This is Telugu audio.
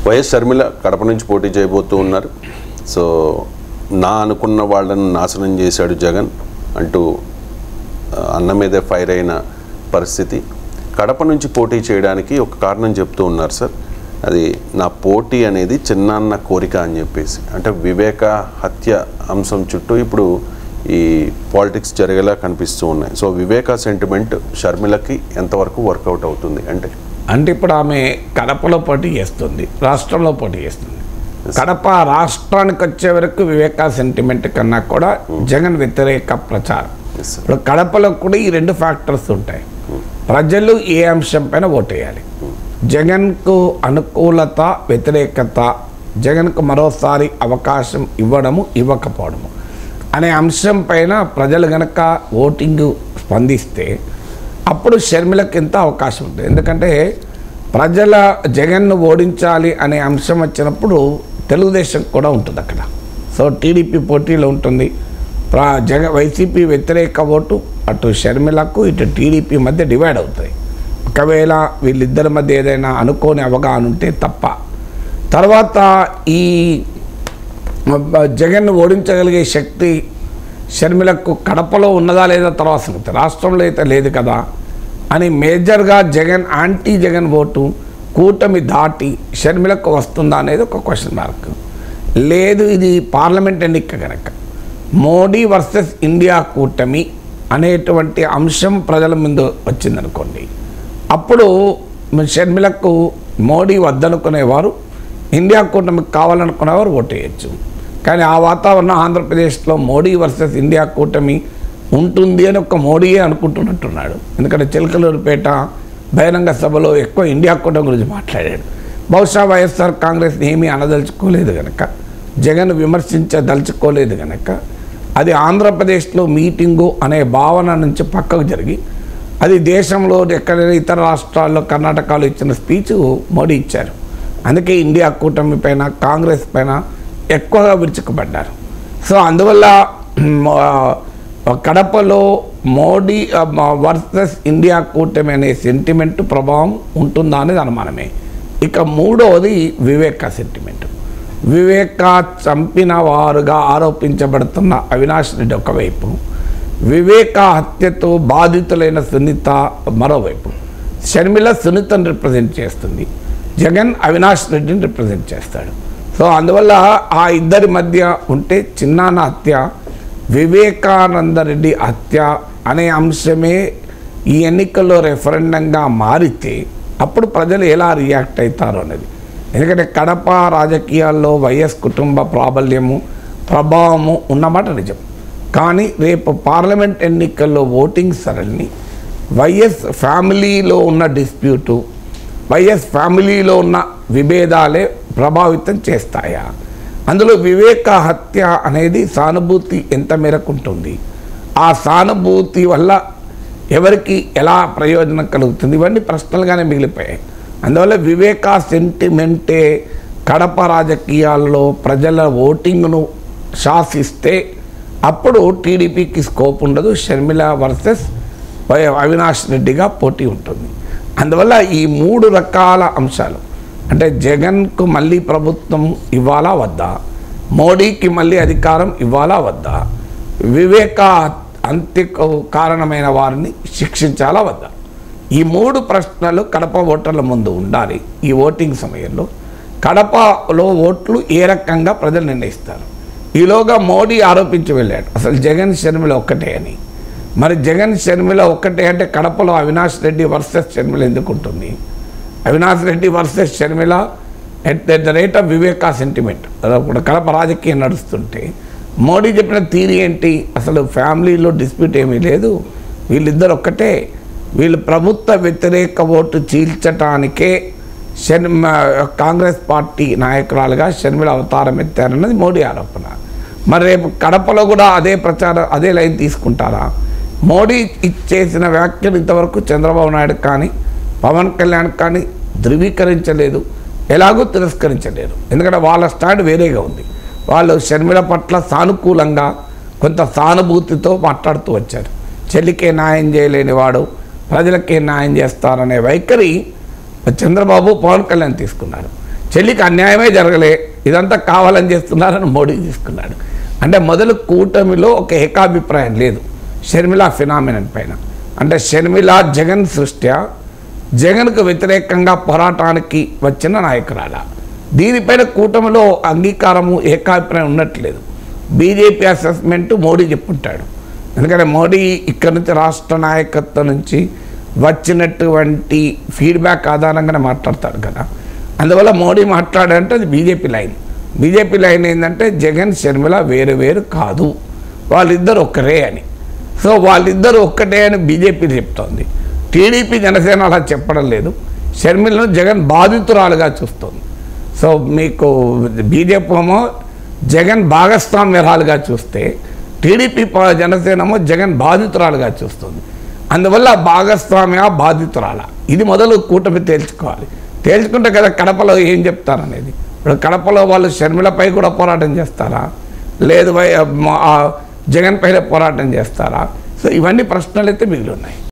వైఎస్ షర్మిల కడప నుంచి పోటీ చేయబోతూ ఉన్నారు. సో నా అనుకున్న వాళ్ళను నాశనం చేశాడు జగన్ అంటూ అన్న మీదే ఫైర్ అయిన పరిస్థితి. కడప నుంచి పోటీ చేయడానికి ఒక కారణం చెప్తూ ఉన్నారు సార్. అది నా పోటీ అనేది చిన్నాన్న కోరిక అని చెప్పేసి. అంటే వివేక హత్య అంశం చుట్టూ ఇప్పుడు ఈ పాలిటిక్స్ జరిగేలా కనిపిస్తూ ఉన్నాయి. సో వివేక సెంటిమెంట్ షర్మిలకి ఎంతవరకు వర్కౌట్ అవుతుంది అంటే ఇప్పుడు ఆమె కడపలో పోటీ చేస్తుంది, రాష్ట్రంలో పోటీ చేస్తుంది. కడప రాష్ట్రానికి వచ్చే వరకు వివేక సెంటిమెంట్ కన్నా కూడా జగన్ వ్యతిరేక ప్రచారం. ఇప్పుడు కడపలో కూడా ఈ రెండు ఫ్యాక్టర్స్ ఉంటాయి. ప్రజలు ఏ అంశం పైన ఓటేయాలి, జగన్కు అనుకూలత వ్యతిరేకత, జగన్కు మరోసారి అవకాశం ఇవ్వడము ఇవ్వకపోవడము అనే అంశం పైన ప్రజలు గనక ఓటింగ్ స్పందిస్తే అప్పుడు షర్మిలకు ఎంత అవకాశం ఉంటుంది. ఎందుకంటే ప్రజల జగన్ను ఓడించాలి అనే అంశం వచ్చినప్పుడు తెలుగుదేశం కూడా ఉంటుంది అక్కడ. సో టీడీపీ పోటీలో ఉంటుంది. వైసీపీ వ్యతిరేక ఓటు అటు షర్మిలకు ఇటు టీడీపీ మధ్య డివైడ్ అవుతాయి. ఒకవేళ వీళ్ళిద్దరి మధ్య ఏదైనా అనుకోని అవగాహన ఉంటే తప్ప. తర్వాత ఈ జగన్ను ఓడించగలిగే శక్తి షర్మిలకు కడపలో ఉన్నదా లేదా తర్వాత సంగతి, రాష్ట్రంలో అయితే లేదు కదా అని మేజర్గా జగన్ యాంటీ జగన్ ఓటు కూటమి దాటి షర్మిలకు వస్తుందా అనేది ఒక క్వశ్చన్ మార్క్. లేదు, ఇది పార్లమెంట్ ఎన్నిక కనుక మోడీ వర్సెస్ ఇండియా కూటమి అనేటువంటి అంశం ప్రజల ముందు వచ్చిందనుకోండి, అప్పుడు షర్మిలకు మోడీ వద్దనుకునేవారు, ఇండియా కూటమికి కావాలనుకునేవారు ఓటేయచ్చు. కానీ ఆ వాతావరణం ఆంధ్రప్రదేశ్లో మోడీ వర్సెస్ ఇండియా కూటమి ఉంటుంది అని ఒక మోడీయే అనుకుంటున్నట్టున్నాడు. ఎందుకంటే చిలకలూరుపేట బహిరంగ సభలో ఎక్కువ ఇండియా కూటమి గురించి మాట్లాడాడు. బహుశా వైఎస్ఆర్ కాంగ్రెస్ని ఏమీ అనదలుచుకోలేదు కనుక, జగన్ విమర్శించదలుచుకోలేదు కనుక అది ఆంధ్రప్రదేశ్లో మీటింగు అనే భావన నుంచి పక్కకు జరిగి అది దేశంలో ఎక్కడైనా ఇతర రాష్ట్రాల్లో కర్ణాటకలో ఇచ్చిన స్పీచ్ మోడీ ఇచ్చారు. అందుకే ఇండియా కూటమి పైన కాంగ్రెస్ పైన ఎక్కువగా విరుచుకుపడ్డారు. సో అందువల్ల కడపలో మోడీ వర్సెస్ ఇండియా కూటమి అనే సెంటిమెంట్ ప్రభావం ఉంటుందా అనేది అనుమానమే. ఇక మూడవది వివేక సెంటిమెంట్. వివేక చంపిన వారుగా ఆరోపించబడుతున్న అవినాష్ రెడ్డి ఒకవైపు, వివేక హత్యతో బాధితులైన సునీత మరోవైపు. షర్మిల సునీతను రిప్రజెంట్ చేస్తుంది, జగన్ అవినాష్ రెడ్డిని రిప్రజెంట్ చేస్తాడు. సో అందువల్ల ఆ ఇద్దరి మధ్య ఉంటే చిన్నాన్న హత్య, వివేకానందరెడ్డి హత్య అనే అంశమే ఈ ఎన్నికల్లో రెఫరెండంగా మారితే అప్పుడు ప్రజలు ఎలా రియాక్ట్ అవుతారు అనేది. ఎందుకంటే కడప రాజకీయాల్లో వైఎస్ కుటుంబ ప్రాబల్యము ప్రభావము ఉన్నమాట నిజం. కానీ రేపు పార్లమెంట్ ఎన్నికల్లో ఓటింగ్ సరళిని వైఎస్ ఫ్యామిలీలో ఉన్న డిస్ప్యూటు, వైఎస్ ఫ్యామిలీలో ఉన్న విభేదాలే ప్రభావితం చేస్తాయా? అందులో వివేక హత్య అనేది సానుభూతి ఎంత మేరకు ఉంటుంది, ఆ సానుభూతి వల్ల ఎవరికి ఎలా ప్రయోజనం కలుగుతుంది, ఇవన్నీ ప్రశ్నలుగానే మిగిలిపోయాయి. అందువల్ల వివేక సెంటిమెంటే కడప రాజకీయాల్లో ప్రజల ఓటింగ్ను శాసిస్తే అప్పుడు టీడీపీకి స్కోప్ ఉండదు, షర్మిల వర్సెస్ అవినాష్ రెడ్డిగా పోటీ ఉంటుంది. అందువల్ల ఈ మూడు రకాల అంశాలు, అంటే జగన్కు మళ్ళీ ప్రభుత్వం ఇవ్వాలా వద్దా, మోడీకి మళ్ళీ అధికారం ఇవ్వాలా వద్దా, వివేక అంత్యకు కారణమైన వారిని శిక్షించాలా వద్దా, ఈ మూడు ప్రశ్నలు కడప ఓటర్ల ముందు ఉండాలి. ఈ ఓటింగ్ సమయంలో కడపలో ఓట్లు ఏ రకంగా ప్రజలు నిర్ణయిస్తారు. ఈలోగా మోడీ ఆరోపించి వెళ్ళాడు అసలు జగన్ షర్మిల ఒక్కటే అని. మరి జగన్ షర్మిల ఒక్కటే అంటే కడపలో అవినాష్ రెడ్డి వర్సెస్ షర్మిల ఎందుకు ఉంటుంది? Avinash Reddy versus Sharmila at the rate of Viveka sentiment కూడా కడప రాజకీయం నడుస్తుంటే మోడీ చెప్పిన థీరీ ఏంటి? అసలు ఫ్యామిలీలో డిస్ప్యూట్ ఏమీ లేదు, వీళ్ళిద్దరు ఒక్కటే, వీళ్ళు ప్రభుత్వ వ్యతిరేక ఓటు చీల్చటానికే కాంగ్రెస్ పార్టీ నాయకురాలుగా షర్మిల అవతారం ఎత్తారన్నది మోడీ ఆరోపణ. మరి రేపు కడపలో కూడా అదే ప్రచారం, అదే లైన్ తీసుకుంటారా? మోడీ చేసిన వ్యాఖ్యలు ఇంతవరకు చంద్రబాబు నాయుడు కానీ పవన్ కళ్యాణ్ కానీ ధృవీకరించలేదు, ఎలాగో తిరస్కరించలేరు. ఎందుకంటే వాళ్ళ స్టాండ్ వేరేగా ఉంది. వాళ్ళు షర్మిల పట్ల సానుకూలంగా కొంత సానుభూతితో మాట్లాడుతూ వచ్చారు. చెల్లికే న్యాయం చేయలేని వాడు ప్రజలకే న్యాయం చేస్తారనే వైఖరి చంద్రబాబు పవన్ కళ్యాణ్ తీసుకున్నారు. చెల్లికి అన్యాయమే జరగలే, ఇదంతా కావాలని చేస్తున్నారని మోడీ తీసుకున్నాడు. అంటే మొదలు కూటమిలో ఒక ఏకాభిప్రాయం లేదు షర్మిల ఫినామినన్ పైన. అంటే షర్మిల జగన్ సృష్ట్యా జగన్కు వ్యతిరేకంగా పోరాటానికి వచ్చిన నాయకురాల. దీనిపైన కూటమిలో అంగీకారము ఏకాభిప్రాయం ఉన్నట్లేదు. బీజేపీ అసెస్మెంట్ మోడీ చెప్పుంటాడు. ఎందుకంటే మోడీ ఇక్కడ నుంచి రాష్ట్ర నాయకత్వం నుంచి వచ్చినటువంటి ఫీడ్బ్యాక్ ఆధారంగానే మాట్లాడతాడు కదా. అందువల్ల మోడీ మాట్లాడంటే అది బీజేపీ లైన్. బీజేపీ లైన్ ఏంటంటే జగన్ షర్మిల వేరు వేరు కాదు, వాళ్ళిద్దరు ఒక్కరే అని. సో వాళ్ళిద్దరూ ఒక్కటే అని బీజేపీ చెప్తోంది. టీడీపీ జనసేన అలా చెప్పడం లేదు. షర్మిలను జగన్ బాధితురాలుగా చూస్తుంది. సో మీకు బీజేపీ ఏమో జగన్ భాగస్వామ్యరాలుగా చూస్తే, టీడీపీ జనసేనమో జగన్ బాధితురాలుగా చూస్తుంది. అందువల్ల భాగస్వామ్య బాధితురాల ఇది మొదలు కూటమి తేల్చుకోవాలి. తేల్చుకుంటే కదా కడపలో ఏం చెప్తారనేది. ఇప్పుడు కడపలో వాళ్ళు షర్మిలపై కూడా పోరాటం చేస్తారా, లేదు జగన్ పైన పోరాటం చేస్తారా? సో ఇవన్నీ ప్రశ్నలు అయితే మిగిలి ఉన్నాయి.